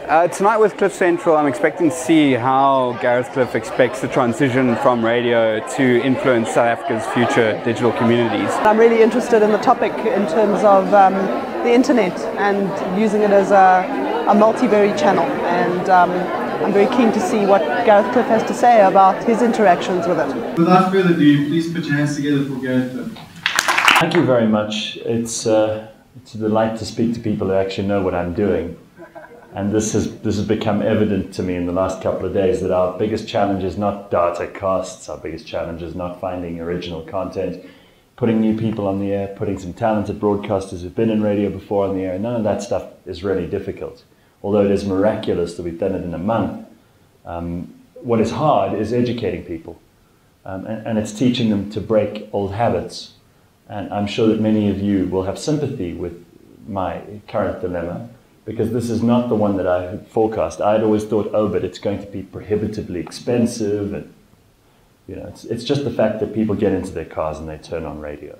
Tonight with Cliff Central, I'm expecting to see how Gareth Cliff expects the transition from radio to influence South Africa's future digital communities. I'm really interested in the topic in terms of the internet and using it as a multivariate channel, and I'm very keen to see what Gareth Cliff has to say about his interactions with it. Without further ado, please put your hands together for Gareth Cliff. Thank you very much. It's a delight to speak to people who actually know what I'm doing. And this has become evident to me in the last couple of days that our biggest challenge is not data costs, our biggest challenge is not finding original content, putting new people on the air, putting some talented broadcasters who've been in radio before on the air. None of that stuff is really difficult, although it is miraculous that we've done it in a month. What is hard is educating people, and it's teaching them to break old habits. And I'm sure that many of you will have sympathy with my current dilemma, because this is not the one that I had forecast. I had always thought, oh, but it's going to be prohibitively expensive, and you know, it's just the fact that people get into their cars and they turn on radio.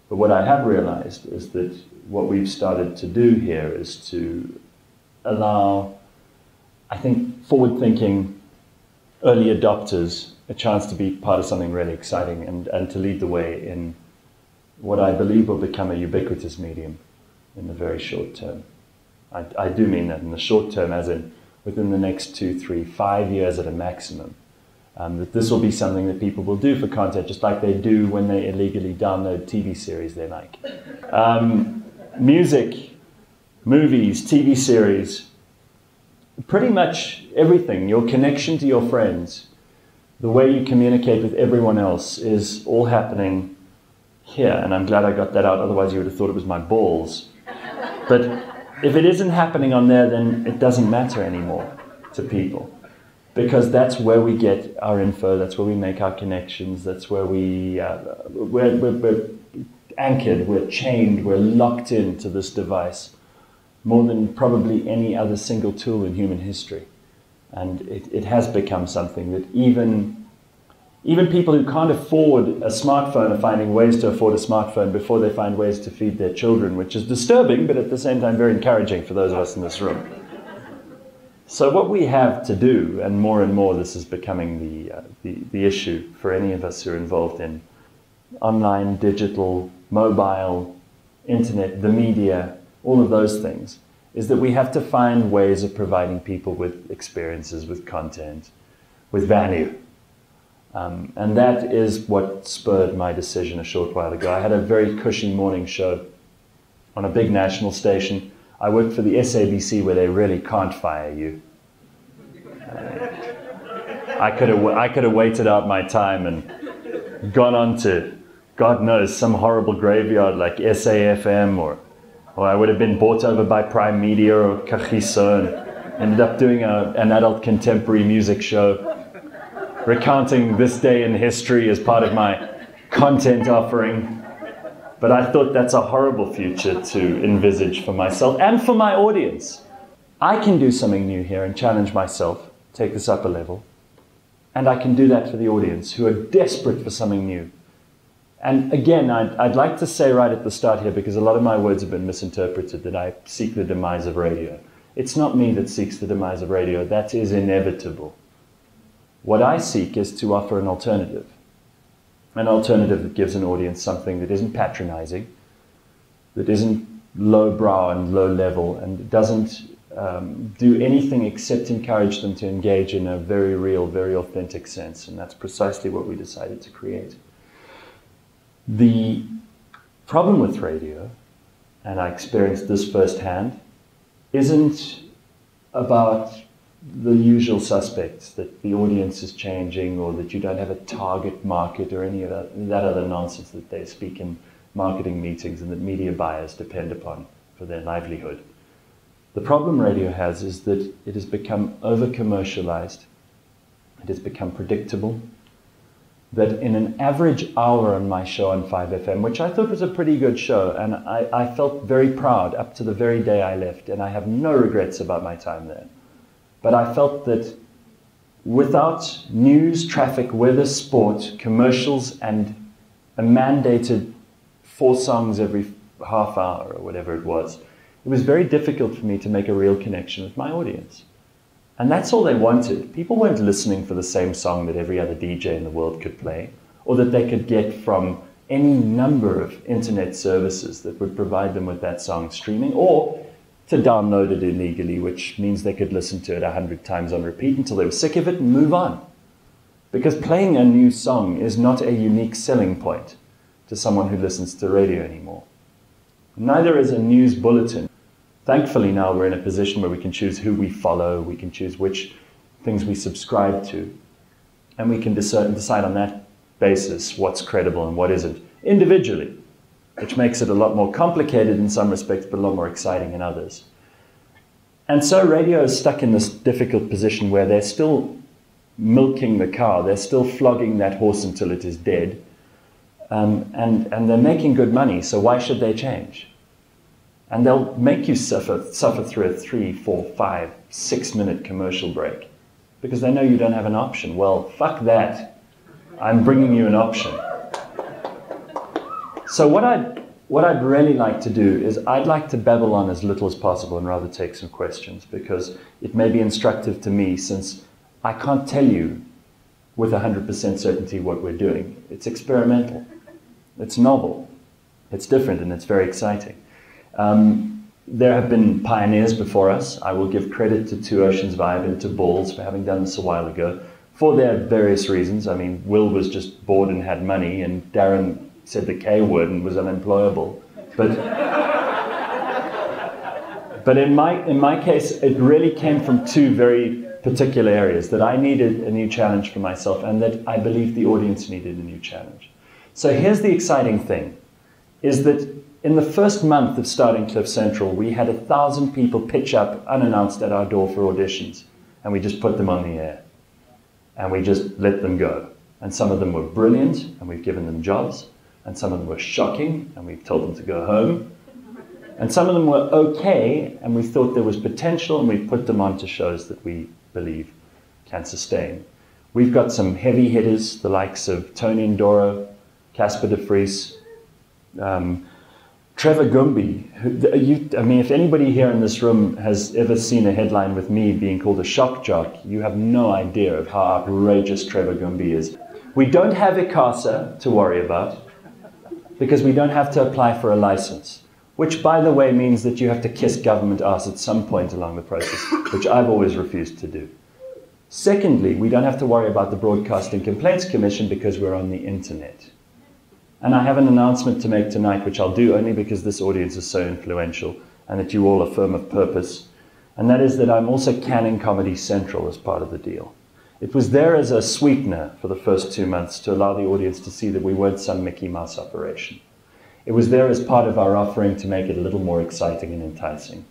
But what I have realized is that what we've started to do here is to allow, I think, forward-thinking early adopters a chance to be part of something really exciting and to lead the way in what I believe will become a ubiquitous medium in the very short term. I do mean that in the short term, as in within the next 2, 3, 5 years at a maximum. That this will be something that people will do for content, just like they do when they illegally download TV series they like. Music, movies, TV series, pretty much everything, your connection to your friends, the way you communicate with everyone else is all happening here. And I'm glad I got that out, otherwise you would have thought it was my balls. But if it isn't happening on there, then it doesn't matter anymore to people, because that's where we get our info, that's where we make our connections, that's where we're anchored, we're chained, we're locked into this device more than probably any other single tool in human history. And it has become something that even people who can't afford a smartphone are finding ways to afford a smartphone before they find ways to feed their children, which is disturbing, but at the same time very encouraging for those of us in this room. So what we have to do, and more this is becoming the issue for any of us who are involved in online, digital, mobile, internet, the media, all of those things, is that we have to find ways of providing people with experiences, with content, with value. And that is what spurred my decision a short while ago. I had a very cushy morning show on a big national station. I worked for the SABC, where they really can't fire you. I could have waited out my time and gone on to, God knows, some horrible graveyard like SAFM, or I would have been bought over by Prime Media or Kagiso and ended up doing an adult contemporary music show, recounting this day in history as part of my content offering. But I thought that's a horrible future to envisage for myself and for my audience. I can do something new here and challenge myself, take this up a level, and I can do that for the audience who are desperate for something new. And again, I'd like to say right at the start here, because a lot of my words have been misinterpreted, that I seek the demise of radio. It's not me that seeks the demise of radio. That is inevitable. What I seek is to offer an alternative that gives an audience something that isn't patronizing, that isn't lowbrow and low level, and doesn't do anything except encourage them to engage in a very real, very authentic sense. And that's precisely what we decided to create. The problem with radio, and I experienced this firsthand, isn't about the usual suspects, that the audience is changing or that you don't have a target market or any of that other nonsense that they speak in marketing meetings and that media buyers depend upon for their livelihood. The problem radio has is that it has become over-commercialized, it has become predictable, that in an average hour on my show on 5FM, which I thought was a pretty good show, and I felt very proud up to the very day I left, and I have no regrets about my time there. But I felt that without news, traffic, weather, sport, commercials, and a mandated 4 songs every half hour or whatever it was very difficult for me to make a real connection with my audience. And that's all they wanted. People weren't listening for the same song that every other DJ in the world could play, or that they could get from any number of internet services that would provide them with that song streaming, or to download it illegally, which means they could listen to it 100 times on repeat until they were sick of it and move on. Because playing a new song is not a unique selling point to someone who listens to radio anymore. Neither is a news bulletin. Thankfully now we're in a position where we can choose who we follow, we can choose which things we subscribe to, and we can decide on that basis what's credible and what isn't, individually, which makes it a lot more complicated in some respects, but a lot more exciting in others. And so radio is stuck in this difficult position where they're still milking the cow, they're still flogging that horse until it is dead, and they're making good money, so why should they change? And they'll make you suffer through a 3, 4, 5, 6 minute commercial break because they know you don't have an option. Well, fuck that. I'm bringing you an option. So what I'd really like to do is I'd like to babble on as little as possible and rather take some questions, because it may be instructive to me, since I can't tell you with 100% certainty what we're doing. It's experimental. It's novel. It's different, and it's very exciting. There have been pioneers before us. I will give credit to Two Oceans Vibe and to Balls for having done this a while ago, for their various reasons. I mean, Will was just bored and had money, and Darren said the K word and was unemployable. But in my case, it really came from two very particular areas, that I needed a new challenge for myself and that I believed the audience needed a new challenge. So here's the exciting thing, is that in the first month of starting Cliff Central, we had 1,000 people pitch up unannounced at our door for auditions, and we just put them on the air. And we just let them go. And some of them were brilliant, and we've given them jobs. And some of them were shocking, and we've told them to go home. And some of them were okay, and we thought there was potential, and we put them onto shows that we believe can sustain. We've got some heavy hitters, the likes of Tony Ndoro, Casper de Vries, Trevor Gumby. I mean, if anybody here in this room has ever seen a headline with me being called a shock jock, you have no idea of how outrageous Trevor Gumby is. We don't have ICASA to worry about, because we don't have to apply for a license, which, by the way, means that you have to kiss government ass at some point along the process, which I've always refused to do. Secondly, we don't have to worry about the Broadcasting Complaints Commission because we're on the internet. And I have an announcement to make tonight, which I'll do only because this audience is so influential and that you all are firm of purpose. And that is that I'm also canning Comedy Central as part of the deal. It was there as a sweetener for the first 2 months to allow the audience to see that we weren't some Mickey Mouse operation. It was there as part of our offering to make it a little more exciting and enticing,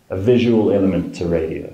a visual element to radio.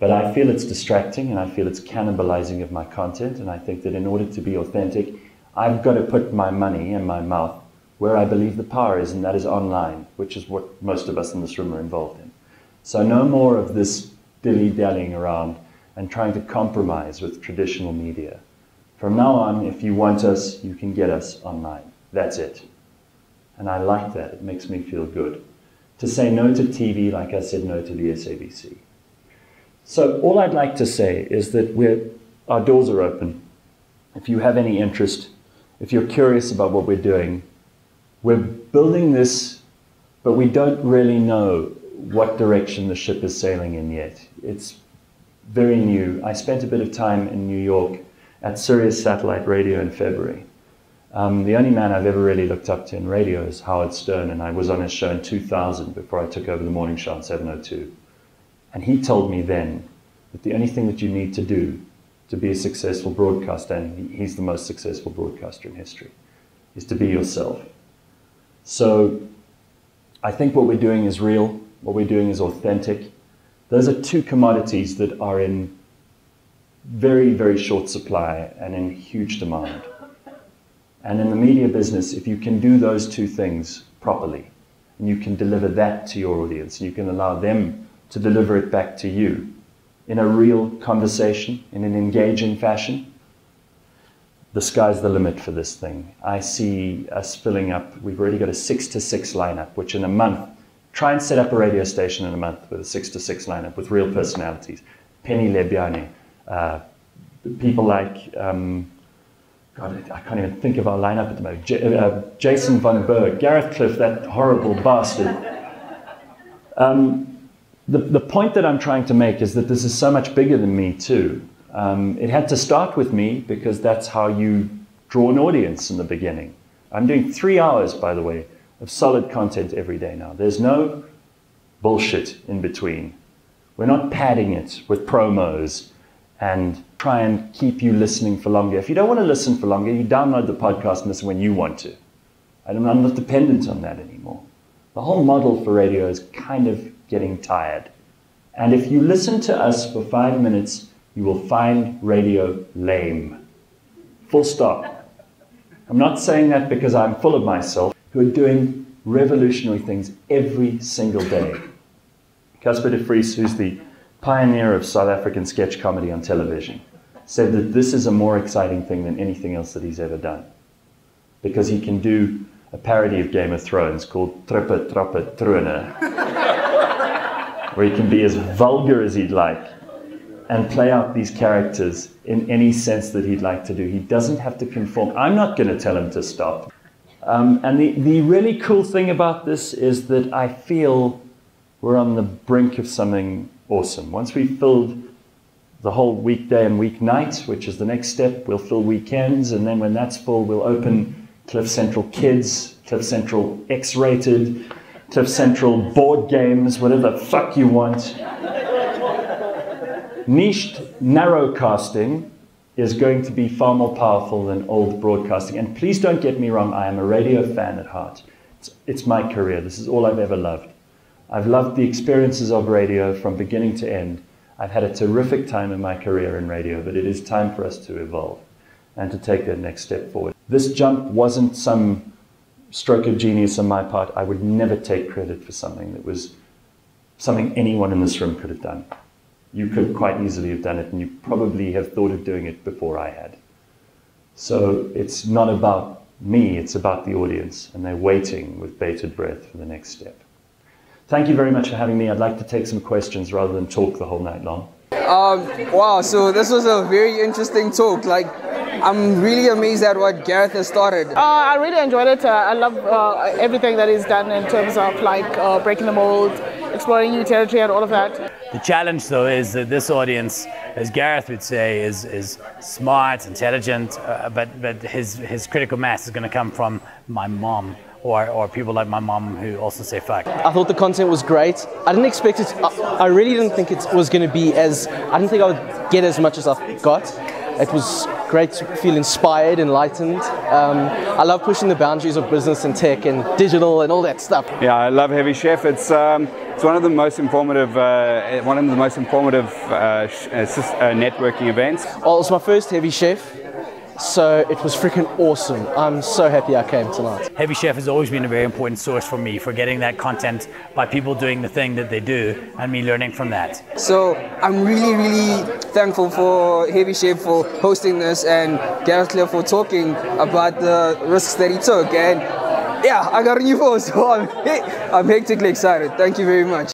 But I feel it's distracting, and I feel it's cannibalizing of my content, and I think that in order to be authentic, I've got to put my money and my mouth where I believe the power is, and that is online, which is what most of us in this room are involved in. So no more of this dilly-dallying around and trying to compromise with traditional media. From now on, if you want us, you can get us online. That's it. And I like that. It makes me feel good. To say no to TV like I said no to the SABC. So all I'd like to say is that our doors are open. If you have any interest, if you're curious about what we're doing, we're building this, but we don't really know what direction the ship is sailing in yet. It's very new. I spent a bit of time in New York at Sirius Satellite Radio in February. The only man I've ever really looked up to in radio is Howard Stern, and I was on his show in 2000 before I took over the morning show on 702. And he told me then that the only thing that you need to do to be a successful broadcaster, and he's the most successful broadcaster in history, is to be yourself. So I think what we're doing is real, what we're doing is authentic. Those are two commodities that are in very, very short supply and in huge demand. And in the media business, if you can do those two things properly, and you can deliver that to your audience, and you can allow them to deliver it back to you in a real conversation, in an engaging fashion, the sky's the limit for this thing. I see us filling up. We've already got a 6 to 6 lineup, which in a month, try and set up a radio station in a month with a 6 to 6 lineup with real personalities. Penny Lebiane, people like, God, I can't even think of our lineup at the moment, Jason Van Berg, Gareth Cliff, that horrible bastard. The point that I'm trying to make is that this is so much bigger than me too. It had to start with me because that's how you draw an audience in the beginning. I'm doing 3 hours, by the way, of solid content every day now. There's no bullshit in between. We're not padding it with promos and try and keep you listening for longer. If you don't want to listen for longer, you download the podcast and listen when you want to. I'm not dependent on that anymore. The whole model for radio is kind of getting tired. And if you listen to us for 5 minutes, you will find radio lame. Full stop. I'm not saying that because I'm full of myself, who are doing revolutionary things every single day. Casper de Vries, who's the pioneer of South African sketch comedy on television, said that this is a more exciting thing than anything else that he's ever done. Because he can do a parody of Game of Thrones called Trippe Trappe Trone, where he can be as vulgar as he'd like and play out these characters in any sense that he'd like to do. He doesn't have to conform. I'm not going to tell him to stop. And the really cool thing about this is that I feel we're on the brink of something awesome. Once we've filled the whole weekday and weeknight, which is the next step, we'll fill weekends, and then when that's full, we'll open Cliff Central Kids, Cliff Central X-rated, Cliff Central board games, whatever the fuck you want. Niched narrowcasting is going to be far more powerful than old broadcasting. And please don't get me wrong, I am a radio fan at heart. It's my career. This is all I've ever loved. I've loved the experiences of radio from beginning to end. I've had a terrific time in my career in radio, but it is time for us to evolve and to take that next step forward. This jump wasn't some stroke of genius on my part. I would never take credit for something that was something anyone in this room could have done. You could quite easily have done it, and you probably have thought of doing it before I had. So it's not about me, it's about the audience, and they're waiting with bated breath for the next step. Thank you very much for having me. I'd like to take some questions rather than talk the whole night long. Wow, so this was a very interesting talk. Like, I'm really amazed at what Gareth has started. I really enjoyed it. I love everything that he's done in terms of like breaking the mold, exploring new territory and all of that. The challenge though is that this audience, as Gareth would say, is smart, intelligent, but his critical mass is going to come from my mom. Or people like my mom who also say fuck. I thought the content was great. I didn't expect it, I really didn't think it was going to be as, I didn't think I would get as much as I got. It was great to feel inspired, enlightened. I love pushing the boundaries of business and tech and digital and all that stuff. Yeah, I love Heavy Chef. It's one of the most informative, networking events. Well, it was my first Heavy Chef. So it was freaking awesome. I'm so happy I came tonight. Heavy Chef has always been a very important source for me for getting that content by people doing the thing that they do and me learning from that. So I'm really, really thankful for Heavy Chef for hosting this and Gareth Cliff for talking about the risks that he took. And yeah, I got a new phone, so I'm hectically excited. Thank you very much.